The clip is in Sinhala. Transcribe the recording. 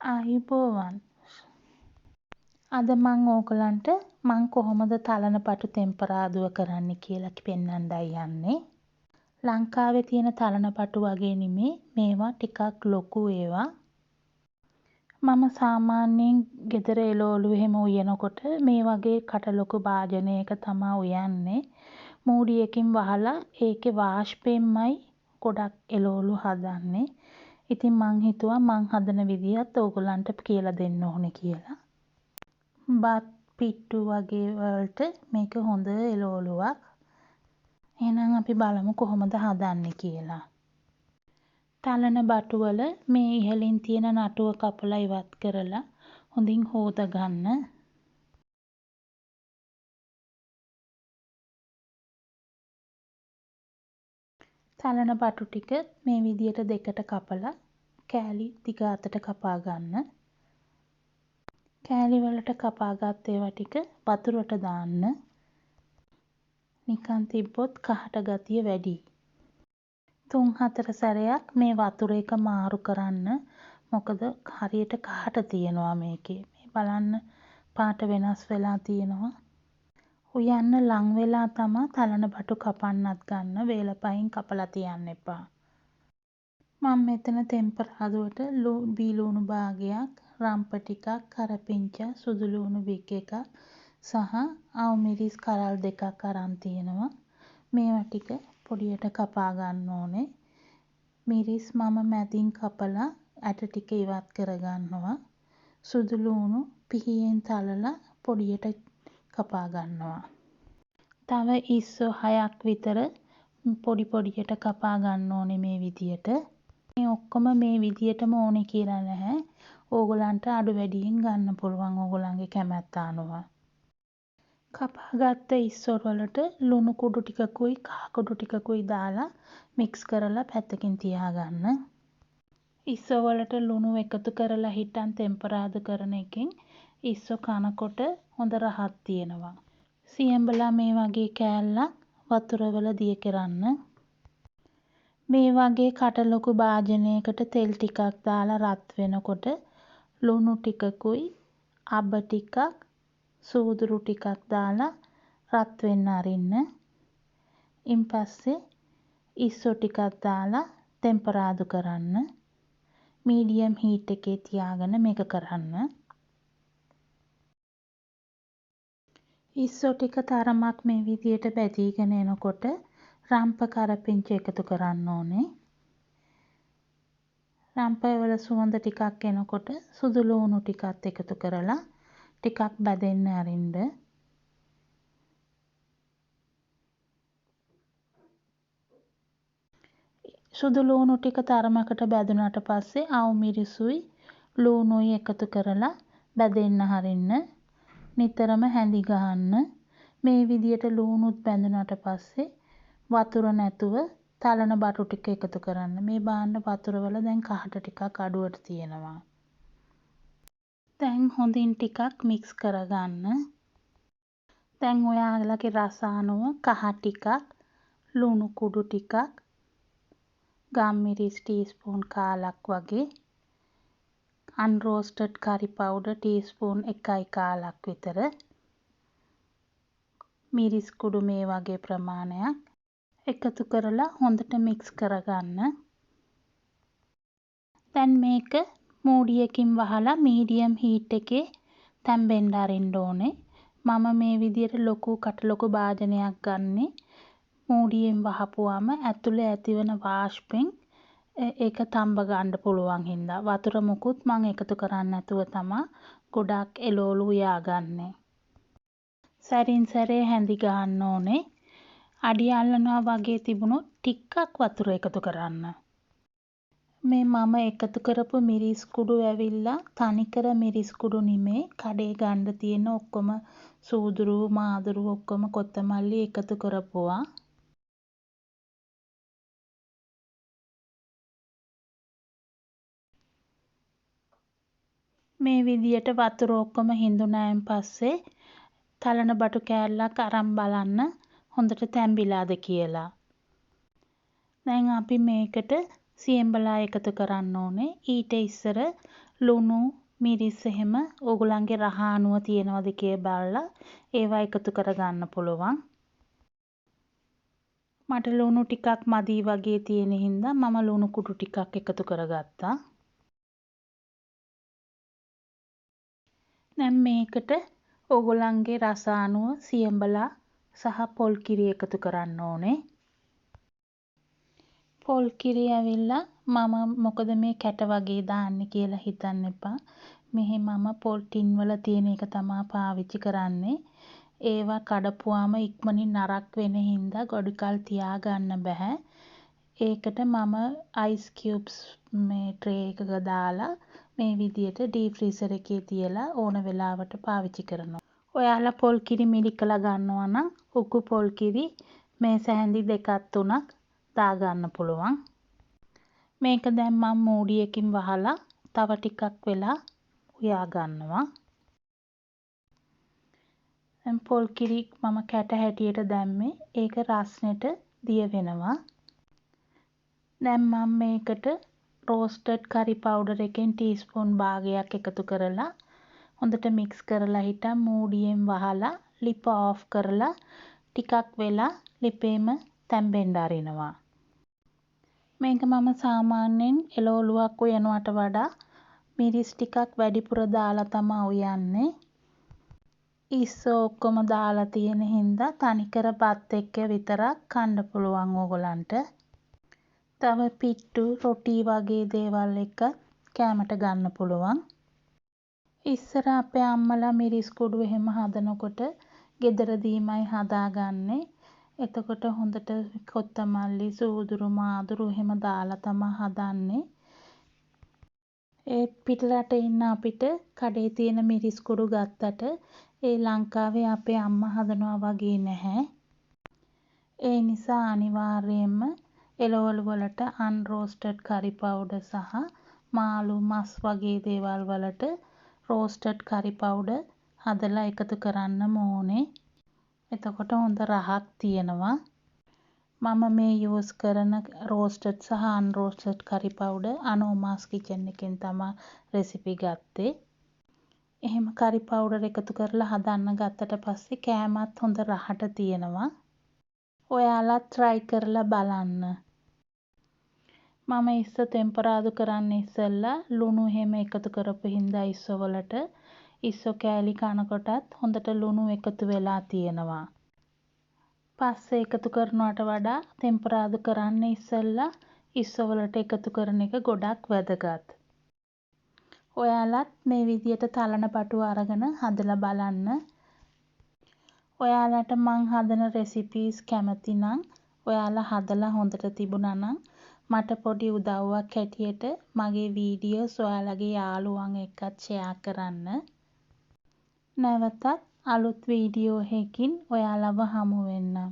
ආයුබෝවන්. අද මං ඕගලන්ට මං කොහොමද තලන පටු තෙම්පරාදුව කරන්න කියලා පෙන්වන්නයි යන්නේ. ලංකාවේ තියෙන තලන පටු වගේ නෙමේ මේවා ටිකක් ලොකු ඒවා. මම සාමාන්‍යයෙන් ගෙදර එළවලු එහෙම උයනකොට මේ වගේ කටලොකු භාජනයක තමා උයන්නේ. මූඩියකින් වහලා ඒකේ වාෂ්පයෙන්මයි ගොඩක් එළවලු හදන්නේ. ඉතින් මං හිතුවා මං හදන විදිහත් ඕගොල්ලන්ට කියලා දෙන්න ඕනේ කියලා. බත් පිට්ටු වගේ වලට මේක හොඳ එළවලුවක්. එහෙනම් අපි බලමු කොහොමද හදන්නේ කියලා. තලන බටු වල මේ ඉහළින් තියෙන නටුව කපලා ඉවත් කරලා හොඳින් හොද ගන්න. තලන බටු ටික මේ විදියට දෙකට කපලා කෑලි දිග අතට කපා ගන්න. කෑලි වලට කපාගත් ඒවා ටික වතුරට දාන්න. නිකන් තිබ්බොත් කහට ගතිය වැඩි. 3-4 සැරයක් මේ වතුර එක මාරු කරන්න. මොකද හරියට කහට තියෙනවා මේකේ. මේ බලන්න පාට වෙනස් වෙලා තියෙනවා. උයන්න ලං වෙලා තමා තලන බටු කපන්නත් ගන්න. වේලපයින් කපලා තියන්න එපා. මම මෙතන තෙම්පරාදුවට බීලුණු භාගයක්, රම්ප ටිකක්, කරපිංචා, සුදු ලුණු බික් එකක් සහ අවුමිරිස් කරල් දෙකක් අරන් තියෙනවා. මේවා ටික පොඩියට කපා ගන්න ඕනේ. මිරිස් මම මැදින් කපලා ඇට ටික ඉවත් කර ගන්නවා. සුදු ලුණු පිහියෙන් තලලා පොඩියට කපා ගන්නවා. තව ඉස්සෝ 6ක් විතර පොඩි පොඩියට කපා ගන්න ඕනේ මේ විදියට. මේ ඔක්කොම මේ විදියටම ඕනේ කියලා නැහැ. ඕගොල්ලන්ට අඩු වැඩියෙන් ගන්න පුළුවන් ඕගොල්ලන්ගේ කැමැත්ත අනුව. කපාගත්ත ඉස්සොර වලට ලුණු කුඩු ටිකකුයි කහ කුඩු ටිකකුයි දාලා මික්ස් කරලා පැත්තකින් තියාගන්න. ඉස්සෝ වලට ලුණු එකතු කරලා හිටන් තෙම්පරාදු කරන එකෙන් ඉස්සෝ කනකොට හොඳ රහක් තියෙනවා. සියඹලා මේ වගේ කෑල්ලක් වතුර වල දිය කරන්න. මේ වගේ කටලොකු භාජනයකට තෙල් ටිකක් දාලා රත් වෙනකොට ලුණු ටිකකුයි අබ ටිකක් සූදුරු ටිකක් දාලා රත් වෙන්න අරින්න. ඉන් පස්සේ ඉස්සෝ ටිකක් දාලා තෙම්පරාදු කරන්න. මීඩියම් හීට් එකේ තියාගෙන මේක කරන්න. ඉස්සෝ ටික තරමක් මේ විදියට බැදීගෙන එනකොට රම්ප කරපිංච එකතු කරන්න ඕනේ. රම්පය වල සුවඳ ටිකක් එනකොට සුදු ලුණු ටිකත් එකතු කරලා ටිකක් බැදෙන්න අරින්න. සුදු ලුණු ටික තරමකට බැදුනට පස්සේ අවුමිරිසුයි ලුණුයි එකතු කරලා බැදෙන්න හරින්න. නිතරම හැඳි ගහන්න. මේ විදියට ලුණුත් බැඳුනට පස්සේ වතුර නැතුව තලන බටු ටික එකතු කරන්න. මේ බාන්න වතුර වල දැන් කහට ටිකක් අඩුවට තියෙනවා. දැන් හොඳින් ටිකක් මික්ස් කරගන්න. දැන් ඔයාලගේ රස අනුව කහ ටිකක්, ලුණු කුඩු ටිකක්, ගම්මිරිස් ටීස්පූන් කාලක් වගේ, අන්රෝස්ටඩ් කරි පවුඩර් ටීස්පූන් 1යි කාලක් විතර, මිරිස් කුඩු මේ වගේ ප්‍රමාණයක් එකතු කරලා හොඳට මික්ස් කරගන්න. දැන් මේක මූඩියකින් වහලා මීඩියම් හීට් එකේ තැම්බෙන්න අරින්න ඕනේ. මම මේ විදියට ලොකු කටලොකු භාජනයක් ගන්නෙ. මූඩියෙන් වහපුවාම ඇතුලේ ඇතිවන වාෂ්පෙන් ඒක තඹ ගන්න පුළුවන් හින්දා වතුර මුකුත් මං එකතු කරන්නේ නැතුව තමා ගොඩක් එළවලු උයාගන්නේ. සැරින් සැරේ හැඳි ගන්න ඕනේ. අඩිය අල්ලනවා වගේ තිබුණොත් ටිකක් වතුර එකතු කරන්න. මේ මම එකතු කරපු මිරිස් කුඩු ඇවිල්ලා තනිකර මිරිස් කුඩු නෙමේ කඩේ ගන්න තියෙන ඔක්කොම සූදුරු මාදුරු ඔක්කොම කොත්තමල්ලි එකතු කරපුවා. මේ විදියට වතුර ඔක්කොම හිඳුනායින් පස්සේ තලන බටු කෑල්ලක් අරන් බලන්න හොඳට තැම්බිලාද කියලා. දැන් අපි මේකට සියඹලා එකතු කරන්න ඕනේ. ඊට ඉස්සර ලුණු මිරිස් එහෙම ඕගොල්ලන්ගේ රහ අණුව තියෙනවද කියලා බලලා ඒවා එකතු කරගන්න පුළුවන්. මට ලුණු ටිකක් මදි වගේ තියෙන හින්දා මම ලුණු කුඩු ටිකක් එකතු කරගත්තා. දැන් මේකට ඕගොල්ලන්ගේ රස අණුව සියඹලා සහ පොල් කිරි එකතු කරන්න ඕනේ. පොල් කිරි ඇවිල්ලා මම මොකද මේ කැට වගේ දාන්නේ කියලා හිතන්න එපා. මෙහි මම පොල් ටින් වල තියෙන එක තමයි පාවිච්චි කරන්නේ. ඒවා කඩපුවාම ඉක්මනින් නරක් වෙන හින්දා ගොඩ කල් තියාගන්න බෑ. ඒකට මම අයිස් කියුබ්ස් මේ ට්‍රේ එකක දාලා මේ විදියට ඩීප් ෆ්‍රීසර් එකේ තියලා ඕන වෙලාවට පාවිච්චි කරනවා. ඔයාලා පොල් කිරි මිරිකලා ගන්නවා නම් උකු පොල් කිරි මේ සැහැඳි 2ක් 3ක් දාගන්න පුළුවන්. මේක දැන් මම මූඩියකින් වහලා තව ටිකක් වෙලා උයා ගන්නවා. දැන් පොල් කිරි මම කැට හැටියට දැම්මේ ඒක රස්නෙට දිය වෙනවා. දැන් මම මේකට රෝස්ටඩ් කරි පවුඩර් එකෙන් ටීස්පූන් භාගයක් එකතු කරලා හොඳට මික්ස් කරලා හිටන් මූඩියෙන් වහලා ලිප ඔෆ් කරලා ටිකක් වෙලා ලිපේම තැම්බෙන්න අරිනවා. මේක මම සාමාන්‍යයෙන් එළවලුවක් උයනවට වඩා මිරිස් ටිකක් වැඩිපුර දාලා තමයි උයන්නේ. ඉස්සෝ ඔක්කොම දාලා තියෙන හින්දා තනිකර බත් එක්ක විතරක් කන්න පුළුවන් ඕගොල්ලන්ට. තව පිට්ටු රොටි වගේ දේවල් එක්ක කෑමට ගන්න පුළුවන්. ඉස්සර අපේ අම්මලා මිරිස් කුඩු එහෙම හදනකොට ගෙදරදීමයි හදාගන්නේ. එතකොට හොඳට කොත්තමල්ලි සූදුරු මාදුරු එහෙම දාලා තමයි හදන්නේ. ඒ පිටරට ඉන්න අපිට කඩේ තියෙන මිරිස් කුඩු ගත්තට ඒ ලංකාවේ අපේ අම්මා හදනවා වගේ නැහැ. ඒ නිසා අනිවාර්යයෙන්ම එළවලු වලට අන්රෝස්ටඩ් කරි පවුඩර් සහ මාළු මස් වගේ දේවල් වලට රෝස්ටඩ් කරි පවුඩර් හදලා එකතු කරන්නම ඕනේ. එතකොට හොඳ රහක් තියෙනවා. මම මේ යූස් කරන රෝස්ටඩ් සහ අන්රෝස්ටඩ් කරි පවුඩර් අනෝමාස් කිචන් එකෙන් තමයි රෙසිපි ගත්තේ. එහෙම කරි පවුඩර් එකතු කරලා හදන්න ගත්තට පස්සේ කෑමත් හොඳ රහට තියෙනවා. ඔයාලා try කරලා බලන්න. මම ඉස්සෝ තෙම්පරාදු කරන්න ඉස්සෙල්ලා ලුණු එහෙම එකතු කරපු හින්දා ඉස්සෝ වලට ඉස්සෝ කෑලි කනකොටත් හොඳට ලුණු එකතු වෙලා තියෙනවා. පස්සේ එකතු කරනවට වඩා තෙම්පරාදු කරන්න ඉස්සෙල්ලා ඉස්සෝ වලට එකතු කරන එක ගොඩක් වැදගත්. ඔයාලත් මේ විදියට තලන පටු අරගෙන හදලා බලන්න. ඔයාලට මං හදන රෙසිපීස් කැමති නම් ඔයාලා හදලා හොඳට තිබුණා නම් මට පොඩි උදව්වක් හැටියට මගේ වීඩියෝස් ඔයාලගේ යාළුවන් එක්කත් ෂෙයා කරන්න. නැවතත් අලුත් වීඩියෝ එකකින් ඔයාලව හමු වෙන්නම්.